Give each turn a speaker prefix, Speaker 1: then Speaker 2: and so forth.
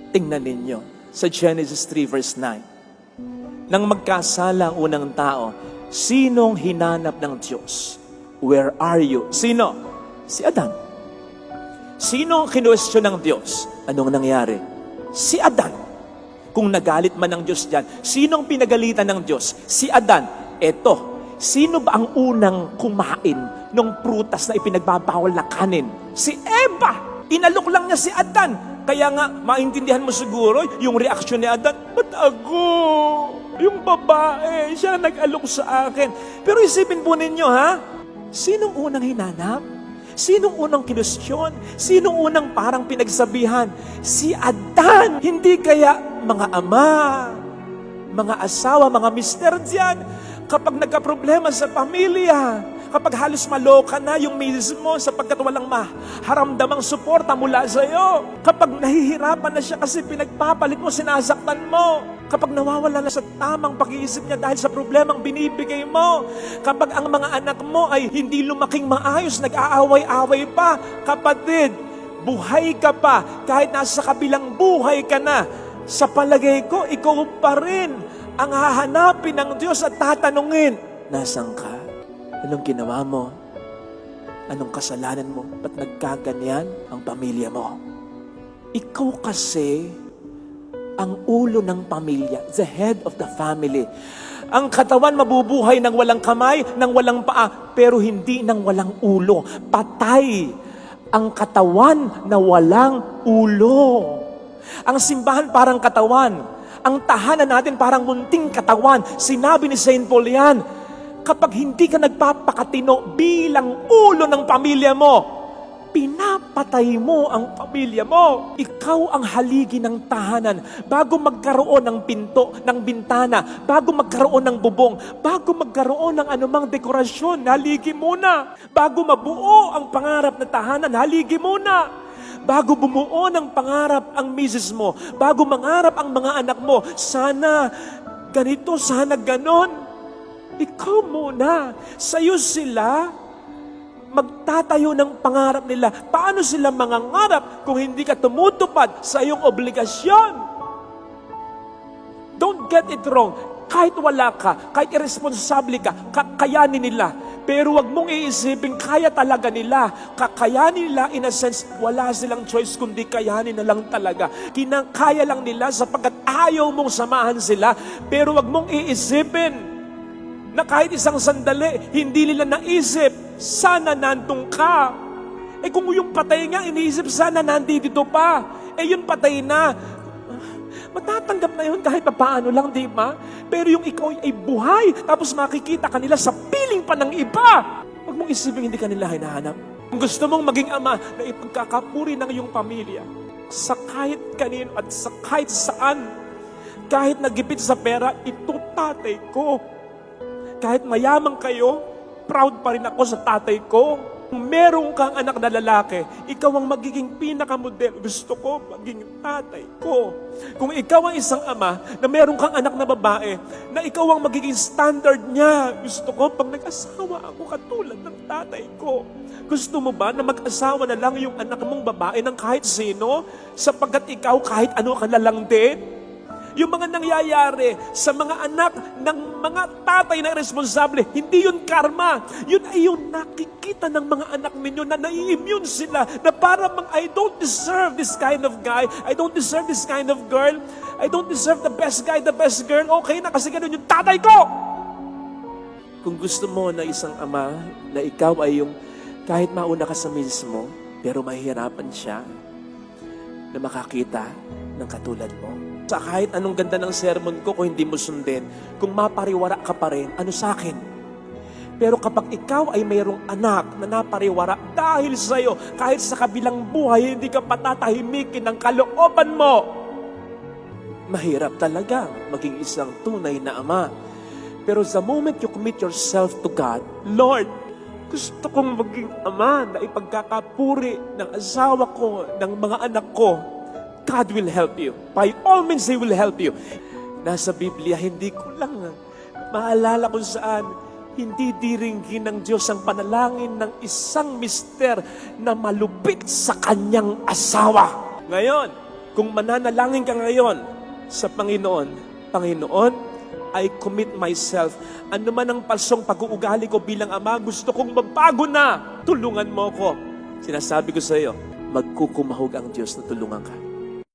Speaker 1: Tingnan ninyo sa Genesis 3 verse 9. Nang magkasala ang unang tao, sinong hinanap ng Diyos? Where are you? Sino? Si Adan. Sino ang kinwestiyon ng Diyos? Anong nangyari? Si Adan. Kung nagalit man ng Diyos dyan, sinong pinagalitan ng Diyos? Si Adan. Eto, sino ba ang unang kumain ng prutas na ipinagbabawal na kanin? Si Eva. Inalok lang niya si Adan. Kaya nga, maintindihan mo siguro yung reaksyon ni Adan, ba't ako? Yung babae, siya nag-alok sa akin. Pero isipin po ninyo, ha? Sinong unang hinanap? Sinong unang kinwestiyon? Sinong unang parang pinagsabihan? Si Adan. Hindi kaya mga ama, mga asawa, mga mister dyan, kapag nagka-problema sa pamilya, kapag halos maloka na yung misis mo sapagkat walang maharamdamang suporta mula sa iyo, kapag nahihirapan na siya kasi pinagpapalit mo, sinasaktan mo, kapag nawawala na sa tamang pag-iisip niya dahil sa problemang binibigay mo, kapag ang mga anak mo ay hindi lumaking maayos, nag-aaway-away pa, kapatid, buhay ka pa, kahit nasa kabilang buhay ka na, sa palagay ko, ikaw pa rin ang hahanapin ng Diyos at tatanungin, nasaan ka? Anong ginawa mo? Anong kasalanan mo? Ba't nagkaganyan ang pamilya mo? Ikaw kasi ang ulo ng pamilya, the head of the family. Ang katawan mabubuhay ng walang kamay, ng walang paa, pero hindi ng walang ulo. Patay ang katawan na walang ulo. Ang simbahan parang katawan. Ang tahanan natin parang munting katawan. Sinabi ni St. Paul yan, kapag hindi ka nagpapakatino bilang ulo ng pamilya mo, pinapatay mo ang pamilya mo. Ikaw ang haligi ng tahanan. Bago magkaroon ng pinto, ng bintana, bago magkaroon ng bubong, bago magkaroon ng anumang dekorasyon, haligi muna. Bago mabuo ang pangarap na tahanan, haligi muna. Bago bumuo ng pangarap ang misis mo, bago mangarap ang mga anak mo, sana ganito, sana ganon. Ikaw muna. Sa'yo sila magtatayo ng pangarap nila. Paano sila mangangarap kung hindi ka tumutupad sa iyong obligasyon? Don't get it wrong. Kahit wala ka, kahit irresponsable ka, kakayanin nila. Pero wag mong iisipin, kaya talaga nila. Kakayanin nila, in a sense, wala silang choice kundi kayanin na lang talaga. Kinakaya lang nila sapagkat ayaw mong samahan sila. Pero wag mong iisipin na kahit isang sandali, hindi nila naisip, sana nandun ka. Eh kung yung patay nga, iniisip sana nandito pa. Eh yun patay na. Matatanggap na yun kahit paano lang, di ba? Pero yung ikaw ay buhay, tapos makikita kanila sa piling pa ng iba. Huwag mong isipin hindi kanila hinahanap. Kung gusto mong maging ama na ipagkakapuri ng iyong pamilya, sa kahit kanino at sa kahit saan, kahit nagipit sa pera, ito tatay ko. Kahit mayaman kayo, proud pa rin ako sa tatay ko. Kung meron kang anak na lalaki, ikaw ang magiging pinakamodel. Gusto ko maging tatay ko. Kung ikaw ang isang ama na meron kang anak na babae, na ikaw ang magiging standard niya. Gusto ko pag nag-asawa ako katulad ng tatay ko. Gusto mo ba na mag-asawa na lang yung anak mong babae ng kahit sino? Sapagkat ikaw kahit ano ka na lang din? Yung mga nangyayari sa mga anak ng mga tatay na responsable, hindi yun karma. Yun ay yung nakikita ng mga anak ninyo na nai-immune sila na parang I don't deserve this kind of guy. I don't deserve this kind of girl. I don't deserve the best guy, the best girl. Okay na kasi ganun yung tatay ko. Kung gusto mo na isang ama, na ikaw ay yung kahit mauna ka sa misis mo, pero mahihirapan siya na makakita ng katulad mo. Sa kahit anong ganda ng sermon ko, kung hindi mo sundin, kung mapariwara ka pa rin, ano sa akin? Pero kapag ikaw ay mayroong anak na napariwara dahil sa'yo, kahit sa kabilang buhay, hindi ka patatahimikin ng kalooban mo, mahirap talaga maging isang tunay na ama. Pero the moment you commit yourself to God, Lord, gusto kong maging ama na ipagkakapuri ng asawa ko, ng mga anak ko, God will help you. By all means, He will help you. Nasa Biblia, hindi ko lang maalala kung saan, hindi diringgin ng Diyos ang panalangin ng isang mister na malupit sa kanyang asawa. Ngayon, Kung mananalangin ka ngayon sa Panginoon, Panginoon, I commit myself. Ano man ang palsong pag-uugali ko bilang ama, gusto kong magbago na. Tulungan mo ko. Sinasabi ko sa iyo, magkukumahog ang Diyos na tulungan ka.